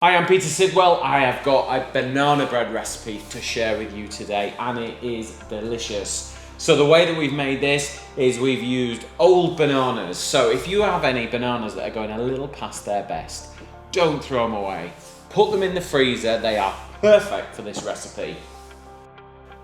Hi, I'm Peter Sidwell. I have got a banana bread recipe to share with you today, and it is delicious. So the way that we've made this is we've used old bananas. So if you have any bananas that are going a little past their best, don't throw them away. Put them in the freezer. They are perfect for this recipe.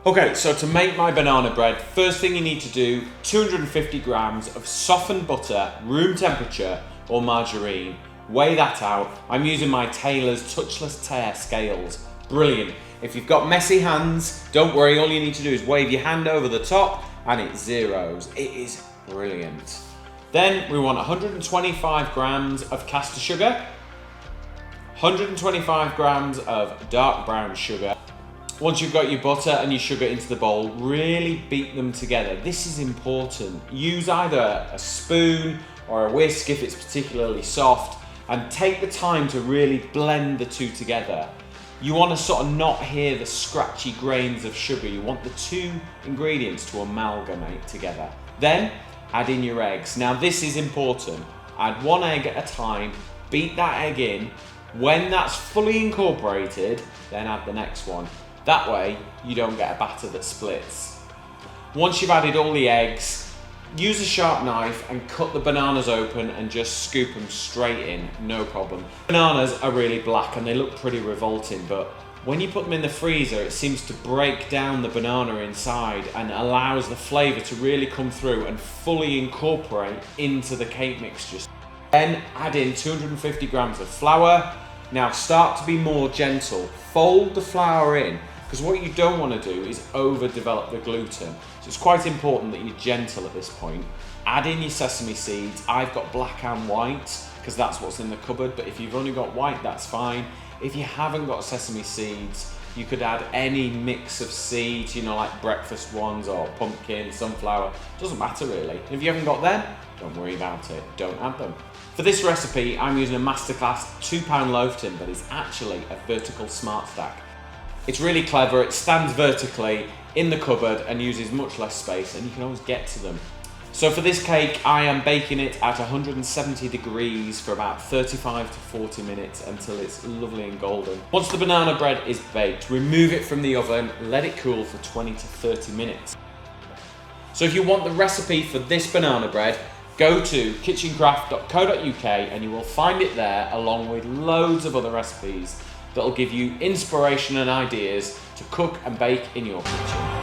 Okay, so to make my banana bread, first thing you need to do, 250 grams of softened butter, room temperature, or margarine. Weigh that out. I'm using my Taylor's Touchless TARE scales. Brilliant. If you've got messy hands, don't worry, all you need to do is wave your hand over the top and it zeros. It is brilliant. Then we want 125 grams of caster sugar, 125 grams of dark brown sugar. Once you've got your butter and your sugar into the bowl, really beat them together. This is important. Use either a spoon or a whisk if it's particularly soft, and take the time to really blend the two together. You want to sort of not hear the scratchy grains of sugar. You want the two ingredients to amalgamate together. Then add in your eggs. Now this is important. Add one egg at a time, beat that egg in. When that's fully incorporated, then add the next one. That way you don't get a batter that splits. Once you've added all the eggs, use a sharp knife and cut the bananas open and just scoop them straight in, no problem. Bananas are really black and they look pretty revolting, but when you put them in the freezer, it seems to break down the banana inside and allows the flavour to really come through and fully incorporate into the cake mixture. Then add in 250 grams of flour. Now start to be more gentle. Fold the flour in, because what you don't want to do is overdevelop the gluten. So it's quite important that you're gentle at this point. Add in your sesame seeds. I've got black and white because that's what's in the cupboard, but if you've only got white, that's fine. If you haven't got sesame seeds, you could add any mix of seeds, you know, like breakfast ones or pumpkin, sunflower, doesn't matter really. If you haven't got them, don't worry about it, don't add them. For this recipe, I'm using a MasterClass 2-pound loaf tin, but it's actually a vertical smart stack. It's really clever, it stands vertically in the cupboard and uses much less space, and you can always get to them. So for this cake, I am baking it at 170 degrees for about 35 to 40 minutes until it's lovely and golden. Once the banana bread is baked, remove it from the oven, let it cool for 20 to 30 minutes. So if you want the recipe for this banana bread, go to kitchencraft.co.uk and you will find it there along with loads of other recipes that'll give you inspiration and ideas to cook and bake in your kitchen.